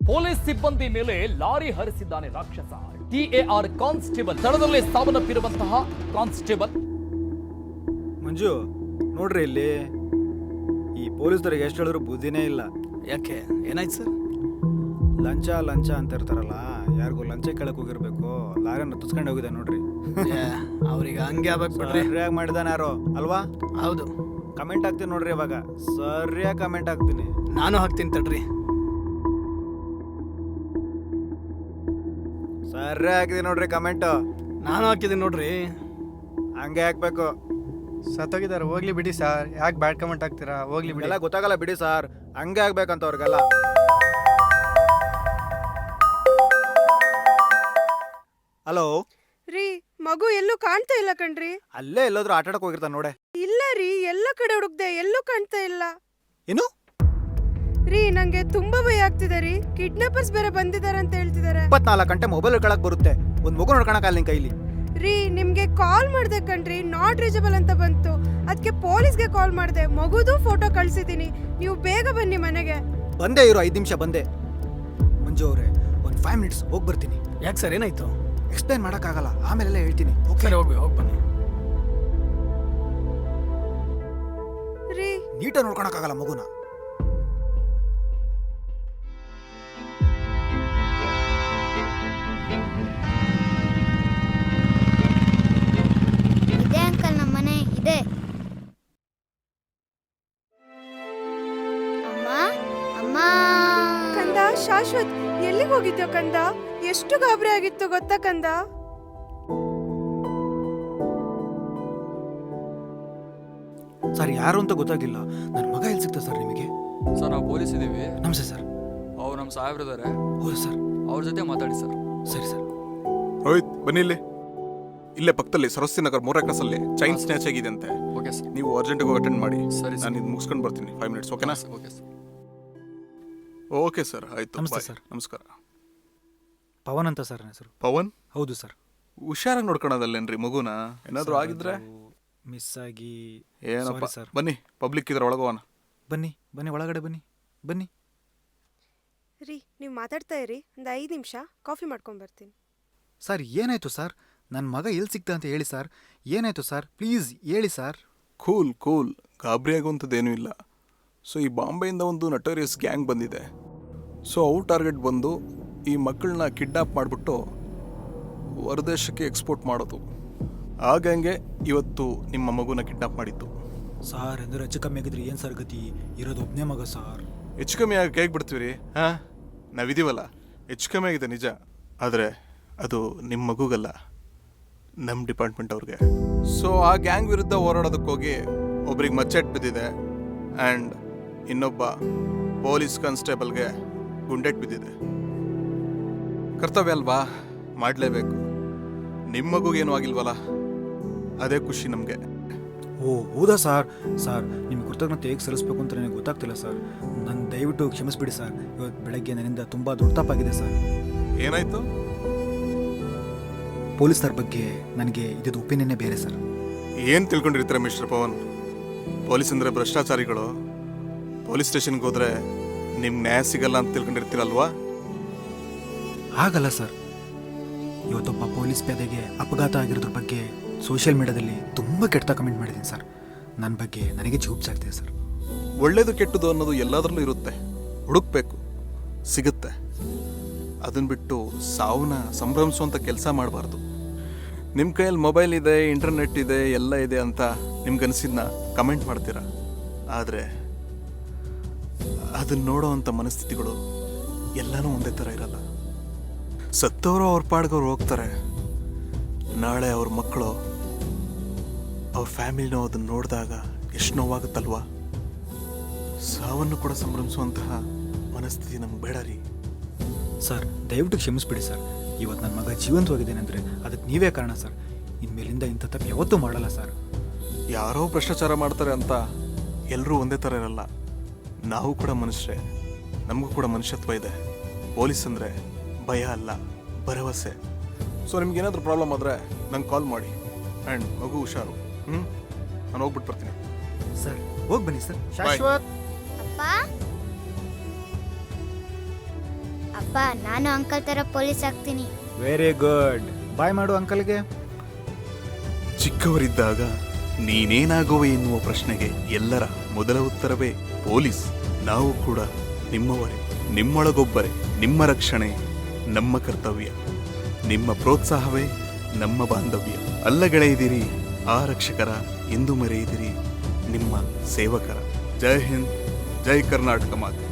Police ಸಿಬ್ಬಂದಿ ಮೇಲೆ lorry ಹರಿಸಿದ್ದಾನೆ ರಾಕ್ಷಸ. TAR ಕಾನ್ಸ್ಟೇಬಲ್ ಸ್ಥಳದಲ್ಲೇ ಸಾವನ್ನಪ್ಪಿರುವಂತಹ ಕಾನ್ಸ್ಟೇಬಲ್. ಮಂಜು ನೋಡ್ರಿ, ಇಲ್ಲಿ ಈ ಪೊಲೀಸರಿಗೆ ಎಷ್ಟು ಹೇಳಿದ್ರು ಬುದ್ಧಿನೇ ಇಲ್ಲ. ಯಾಕೆ, ಏನಾಯ್ತು ಸರ್? ಲಂಚ ಲಂಚ ಅಂತ ಇರ್ತಾರಲ್ಲ, ಯಾರಿಗೂ ಲಂಚ ಕೇಳಕ್ ಹೋಗಿರ್ಬೇಕು, ಲಾರಿಯನ್ನು ತುಸ್ಕೊಂಡು ಹೋಗಿದೆ ನೋಡ್ರಿ. ಅವ್ರಿಗೆ ಹಂಗೆ ಆಗ್ಬೇಕು ಬಿಡ್ರಿ. ಸರಿಯಾಗಿ ಮಾಡಿದಾನೆ ಯಾರೋ ಅಲ್ವಾ? ಹೌದು, ಕಮೆಂಟ್ ಹಾಕ್ತೀನಿ ನೋಡ್ರಿ. ಇವಾಗ ಸರಿಯಾಗಿ ಕಮೆಂಟ್ ಹಾಕ್ತೀನಿ. ನಾನು ಹಾಕ್ತೀನಿ ತಡ್ರಿ. ಸರಿ ಹಾಕಿದೀನಿ ನೋಡ್ರಿ ಕಮೆಂಟ್. ನಾನು ಹಾಕಿದ್ದೀನಿ ನೋಡ್ರಿ. ಹಂಗೆ ಹಾಕ್ಬೇಕು. ಸತ್ತೋಗಿದ್ದಾರೆ, ಹೋಗ್ಲಿ ಬಿಡಿ ಸರ್. ಯಾಕೆ ಬ್ಯಾಡ್ ಕಮೆಂಟ್ ಹಾಕ್ತೀರಾ? ಹೋಗ್ಲಿ ಬಿಡಿ. ಎಲ್ಲ ಗೊತ್ತಾಗಲ್ಲ ಬಿಡಿ ಸರ್, ಹಂಗೆ ಆಗ್ಬೇಕಂತ ಅವ್ರಿಗೆಲ್ಲ. ಹಲೋ ರೀ, ಮಗು ಎಲ್ಲೂ ಕಾಣ್ತಾ ಇಲ್ಲ ಕಣ್ರಿ. ಅಲ್ಲೇ ಎಲ್ಲಾದ್ರೂ ಆಟ ಆಡಕ್ ಹೋಗಿರ್ತಾನೆ ನೋಡೆ. ಇಲ್ಲ ರೀ, ಎಲ್ಲ ಕಡೆ ಹುಡುಕ್ದೆ, ಎಲ್ಲೂ ಕಾಣ್ತಾ ಇಲ್ಲ. ಏನು ರೀ, ನಂಗೆ ತುಂಬಾ ಭಯ ಆಗ್ತಿದೆ ರೀ. ಕಿಡ್ನಾಪರ್ಸ್ ಬೇರೆ ಬಂದಿದ್ದಾರೆ ಅಂತ ಹೇಳ್ತಿದ್ದಾರೆ. 24 ಗಂಟೆ ಮೊಬೈಲ್ ಹಿಡ್ಕೊಳಕ್ ಬರುತ್ತೆ, ಒಂದ್ ಮಗು ನೋಡ್ಕೊಳಕ್ ನಿನ್ ಕೈಲಿ. ರೀ, ನಿಮ್ಗೆ ಕಾಲ್ ಮಾಡ್ದೆ ಕಣ್ರಿ, ನಾಟ್ ರೀಚಬಲ್ ಅಂತ ಬಂತು. ಅದಕ್ಕೆ ಪೊಲೀಸ್ಗೆ ಕಾಲ್ ಮಾಡ್ದೆ, ಮಗುದು ಫೋಟೋ ಕಳ್ಸಿದೀನಿ. ನೀವು ಬೇಗ ಬನ್ನಿ ಮನೆಗೆ. ಬಂದೇ ಇರೋ 5 ನಿಮಿಷ ಬಂದೆ. ಮಂಜು ಅವ್ರೆ, ಒಂದ್ 5 ಮಿನಿಟ್ಸ್ ಹೋಗಿ ಬರ್ತೀನಿ. ಯಾಕೆ ಸರ್, ಏನಾಯ್ತು? ಎಕ್ಸ್ಪ್ಲೈನ್ ಮಾಡಕ್ಕಾಗಲ್ಲ, ಆಮೇಲೆಲ್ಲ ಹೇಳ್ತೀನಿ. ಸರಿ, ಹೋಗಿ ಬನ್ನಿ. ರೀ, ನೀಟಾಗಿ ನೋಡ್ಕೊಳಕ್ಕಾಗಲ್ಲ ಮಗುನ. ಇದೆ ಅಂಕಲ್, ನಮ್ಮ ಮನೆ ಇದೆ. ಅಮ್ಮ ಅಮ್ಮ. ಕಂದ, ಶಾಶ್ವತ್ ಎಲ್ಲಿಗೆ ಹೋಗಿದ್ಯೋ ಕಂದ? ಎಷ್ಟು ಗಾಬರಿ ಆಗಿತ್ತು ಗೊತ್ತಾ ಕಂದ? ಸರ್, ಯಾರು ಅಂತ ಗೊತ್ತಾಗಿಲ್ಲ. ನನ್ನ ಮಗ ಎಲ್ಲಿ ಸಿಗ್ತಾ ಸರ್ ನಿಮಗೆ? ಸರ್, ನಾವು ಪೊಲೀಸ್ ಇದ್ದೀವಿ. ನಮಸ್ತೆ ಸರ್. ಅವ್ರು ನಮ್ಮ ಸಾಹೇಬ್ರಿದ್ದಾರೆ, ಹೌದು ಸರ್. ಅವ್ರ ಜೊತೆ ಮಾತಾಡಿ ಸರ್. ಸರಿ ಸರ್. ರೋಹಿತ್, ಬನ್ನಿ. ಇಲ್ಲೇ ಪಕ್ಕದಲ್ಲಿ ಸರಸ್ವತಿ ನಗರ್ 3 ಕ್ಲಾಸಲ್ಲಿ ಚೈನ್ ಸ್ನ್ಯಾಚ್ ಆಗಿದೆ ಅಂತೆ. Okay sir. ನೀವು ಅರ್ಜೆಂಟಾಗಿ ಹೋಗಿ ಅಟೆಂಡ್ ಮಾಡಿ. ಸರಿ ನಾನು ಇದು ಮುಗಿಸ್ಕೊಂಡು ಬರ್ತೀನಿ. 5 ಮಿನಿಟ್ಸ್, ಓಕೆನಾ? Okay sir. ಓಕೆ ಸರ್, ಆಯ್ತು. ನಮಸ್ತೆ ಬಾಯ್. ಸರ್. ನಮಸ್ಕಾರ. ಪವನ್ ಅಂತ ಸರ್ ನನ್ನ ಹೆಸರು. ಪವನ್? ಹೌದು ಸರ್. ಹುಷಾರಾಗಿ ನೋಡ್ಕೊಳೋದಲ್ಲೇನ್ರಿ ಮಗುನ? ಏನಾದರೂ ಆಗಿದ್ರೆ? ಮಿಸ್ ಆಗಿ. ಏನಪ್ಪ ಸರ್. ಬನ್ನಿ, ಪಬ್ಲಿಕ್ ಇದ್ರೆ ಒಳಗೋಣ. ಬನ್ನಿ ಬನ್ನಿ, ಒಳಗಡೆ ಬನ್ನಿ ಬನ್ನಿ. ರೀ, ನೀವು ಮಾತಾಡ್ತಾ ಇರಿ, ಒಂದು 5 ನಿಮಿಷ ಕಾಫಿ ಮಾಡ್ಕೊಂಡ್ ಬರ್ತೀನಿ. ಸರ್, ಏನಾಯ್ತು ಸರ್? ನನ್ನ ಮಗ ಎಲ್ಲಿ ಸಿಗ್ತಾ ಅಂತ ಹೇಳಿ ಸರ್. ಏನಾಯ್ತು ಸರ್, ಪ್ಲೀಸ್ ಹೇಳಿ ಸರ್. ಕೂಲ್ ಕೂಲ್, ಗಾಬರಿ ಆಗುವಂಥದ್ದೇನೂ ಇಲ್ಲ. ಸೊ ಈ ಬಾಂಬೆಯಿಂದ ಒಂದು ನಟೋರಿಯಸ್ ಗ್ಯಾಂಗ್ ಬಂದಿದೆ. ಸೊ ಅವ್ರ ಟಾರ್ಗೆಟ್ ಬಂದು ಈ ಮಕ್ಕಳನ್ನ ಕಿಡ್ನಾಪ್ ಮಾಡಿಬಿಟ್ಟು ಹೊರದೇಶಕ್ಕೆ ಎಕ್ಸ್ಪೋರ್ಟ್ ಮಾಡೋದು. ಆ ಗ್ಯಾಂಗೆ ಇವತ್ತು ನಿಮ್ಮ ಮಗುನ ಕಿಡ್ನಾಪ್ ಮಾಡಿತ್ತು. ಸಾರ್, ಎಂದ್ರೆ ಹೆಚ್ಚು ಕಮ್ಮಿ ಆಗಿದ್ರೆ ಏನು ಸರ್ ಗತಿ? ಇರೋದು ಒಬ್ಬನೇ ಮಗ ಸಾರ್. ಹೆಚ್ಚು ಕಮ್ಮಿ ಆಗಿ ಹೇಗೆ ಬಿಡ್ತೀವಿ? ಹಾಂ, ನಾವಿದ್ದೀವಲ್ಲ. ಹೆಚ್ಚು ಕಮ್ಮಿ ಆಗಿದೆ ನಿಜ, ಆದರೆ ಅದು ನಿಮ್ಮ ಮಗುಗಲ್ಲ, ನಮ್ಮ ಡಿಪಾರ್ಟ್ಮೆಂಟ್ ಅವ್ರಿಗೆ. ಸೊ ಆ ಗ್ಯಾಂಗ್ ವಿರುದ್ಧ ಹೋರಾಡೋದಕ್ಕೆ ಹೋಗಿ ಒಬ್ರಿಗೆ ಮಚ್ಚೆಟ್ ಬಿದ್ದಿದೆ, ಆ್ಯಂಡ್ ಇನ್ನೊಬ್ಬ ಪೊಲೀಸ್ ಕಾನ್ಸ್ಟೇಬಲ್ಗೆ ಗುಂಡೆಟ್ ಬಿದ್ದಿದೆ. ಕರ್ತವ್ಯ ಅಲ್ವಾ, ಮಾಡಲೇಬೇಕು. ನಿಮ್ಮ ಮಗುಗೇನು ಆಗಿಲ್ವಲ್ಲ, ಅದೇ ಖುಷಿ ನಮಗೆ. ಓ ಹೌದಾ ಸರ್? ಸರ್, ನಿಮ್ಗೆ ಕೃತಜ್ಞತೆ ಹೇಗೆ ಸಲ್ಲಿಸ್ಬೇಕು ಅಂತ ನನಗೆ ಗೊತ್ತಾಗ್ತಿಲ್ಲ ಸರ್. ನನ್ನ ದಯವಿಟ್ಟು ಕ್ಷಮಿಸ್ಬಿಡಿ ಸರ್. ಇವತ್ತು ಬೆಳಗ್ಗೆ ನನ್ನಿಂದ ತುಂಬ ದೊಡ್ಡ ತಪ್ಪಾಗಿದೆ ಸರ್. ಏನಾಯಿತು? ಪೊಲೀಸರ ಬಗ್ಗೆ ನನಗೆ ಇದ್ದಿದ್ದು ಒಪಿನಿಯನ್ನೇ ಬೇರೆ ಸರ್. ಏನು ತಿಳ್ಕೊಂಡಿರ್ತೀರ ಮಿಸ್ಟರ್ ಪವನ್? ಪೊಲೀಸ್ ಅಂದರೆ ಭ್ರಷ್ಟಾಚಾರಿಗಳು. ಪೊಲೀಸ್ ಸ್ಟೇಷನ್ಗೆ ಹೋದರೆ ನಿಮ್ಗೆ ನ್ಯಾಯ ಸಿಗಲ್ಲ ಅಂತ ತಿಳ್ಕೊಂಡಿರ್ತೀರಲ್ವಾ? ಹಾಗಲ್ಲ ಸರ್. ಇವತ್ತೊಬ್ಬ ಪೊಲೀಸ್ ಪೇದೆಗೆ ಅಪಘಾತ ಆಗಿರೋದ್ರ ಬಗ್ಗೆ ಸೋಷಿಯಲ್ ಮೀಡಿಯಾದಲ್ಲಿ ತುಂಬ ಕೆಟ್ಟ ಕಮೆಂಟ್ ಮಾಡಿದ್ದೀನಿ ಸರ್. ನನ್ನ ಬಗ್ಗೆ ನನಗೆ ಜೂಬ್ಸಾಗ್ತಿದೆ ಸರ್. ಒಳ್ಳೇದು ಕೆಟ್ಟದು ಅನ್ನೋದು ಎಲ್ಲದರಲ್ಲೂ ಇರುತ್ತೆ, ಹುಡುಕ್ಬೇಕು, ಸಿಗುತ್ತೆ. ಅದನ್ನು ಬಿಟ್ಟು ಸಾವನ್ನ ಸಂಭ್ರಮಿಸುವಂಥ ಕೆಲಸ ಮಾಡಬಾರ್ದು. ನಿಮ್ಮ ಕೈಯಲ್ಲಿ ಮೊಬೈಲ್ ಇದೆ, ಇಂಟರ್ನೆಟ್ ಇದೆ, ಎಲ್ಲ ಇದೆ ಅಂತ ನಿಮ್ಗನ್ಸಿದ್ನ ಕಮೆಂಟ್ ಮಾಡ್ತೀರಾ. ಆದರೆ ಅದನ್ನ ನೋಡೋವಂಥ ಮನಸ್ಥಿತಿಗಳು ಎಲ್ಲನೂ ಒಂದೇ ಥರ ಇರಲ್ಲ. ಸತ್ತವರು ಅವ್ರ ಪಾಡ್ಗವ್ರು ಹೋಗ್ತಾರೆ, ನಾಳೆ ಅವ್ರ ಮಕ್ಕಳು, ಅವ್ರ ಫ್ಯಾಮಿಲಿನೋ ಅದನ್ನು ನೋಡಿದಾಗ ಎಷ್ಟು ನೋವಾಗುತ್ತಲ್ವಾ? ಸಾವನ್ನು ಕೂಡ ಸಂಭ್ರಮಿಸುವಂತಹ ಮನಸ್ಥಿತಿ ನಮ್ಗೆ ಬೇಡ ರೀ. ಸರ್, ದಯವಿಟ್ಟು ಕ್ಷಮಿಸ್ಬಿಡಿ ಸರ್. ಇವತ್ತು ನನ್ನ ಮಗ ಜೀವಂತವಾಗಿದ್ದೇನೆ ಅಂದರೆ ಅದಕ್ಕೆ ನೀವೇ ಕಾರಣ ಸರ್. ಇನ್ಮೇಲಿಂದ ಇಂಥ ತಪ್ಪು ಯಾವತ್ತೂ ಮಾಡಲ್ಲ ಸರ್. ಯಾರೋ ಭ್ರಷ್ಟಾಚಾರ ಮಾಡ್ತಾರೆ ಅಂತ ಎಲ್ಲರೂ ಒಂದೇ ಥರ ಇರಲ್ಲ. ನಾವು ಕೂಡ ಮನುಷ್ಯರೇ, ನಮಗೂ ಕೂಡ ಮನುಷ್ಯತ್ವ ಇದೆ. ಪೊಲೀಸ್ ಅಂದರೆ ಭಯ ಅಲ್ಲ, ಭರವಸೆ. ಸೊ ನಿಮ್ಗೇನಾದರೂ ಪ್ರಾಬ್ಲಮ್ ಆದರೆ ನಂಗೆ ಕಾಲ್ ಮಾಡಿ. ಆ್ಯಂಡ್ ಮಗು ಹುಷಾರು. ನಾನು ಹೋಗ್ಬಿಟ್ಟು ಬರ್ತೀನಿ. ಸರ್, ಹೋಗಿ ಬನ್ನಿ ಸರ್. ಶಾಶ್ವತ್. ಅಪ್ಪ ಅಪ್ಪ ನಾನು ಅಂಕಲ್ ಥರ ಪೊಲೀಸ್ ಆಗ್ತೀನಿ. Very good. ಬಾಯ್ ಮಾಡು ಅಂಕಲ್ಗೆ. ಚಿಕ್ಕವರಿದ್ದಾಗ ನೀನೇನಾಗುವೆ ಎನ್ನುವ ಪ್ರಶ್ನೆಗೆ ಎಲ್ಲರ ಮೊದಲ ಉತ್ತರವೇ ಪೊಲೀಸ್. ನಾವು ಕೂಡ ನಿಮ್ಮವರೇ, ನಿಮ್ಮೊಳಗೊಬ್ಬರೇ. ನಿಮ್ಮ ರಕ್ಷಣೆ ನಮ್ಮ ಕರ್ತವ್ಯ, ನಿಮ್ಮ ಪ್ರೋತ್ಸಾಹವೇ ನಮ್ಮ ಬಾಂಧವ್ಯ. ಅಲ್ಲಗೆಳೆಯದಿರಿ ಆ ರಕ್ಷಕರ, ಎಂದು ಮರೆಯದಿರಿ ನಿಮ್ಮ ಸೇವಕರ. ಜೈ ಹಿಂದ್, ಜೈ ಕರ್ನಾಟಕ ಮಾತೆ.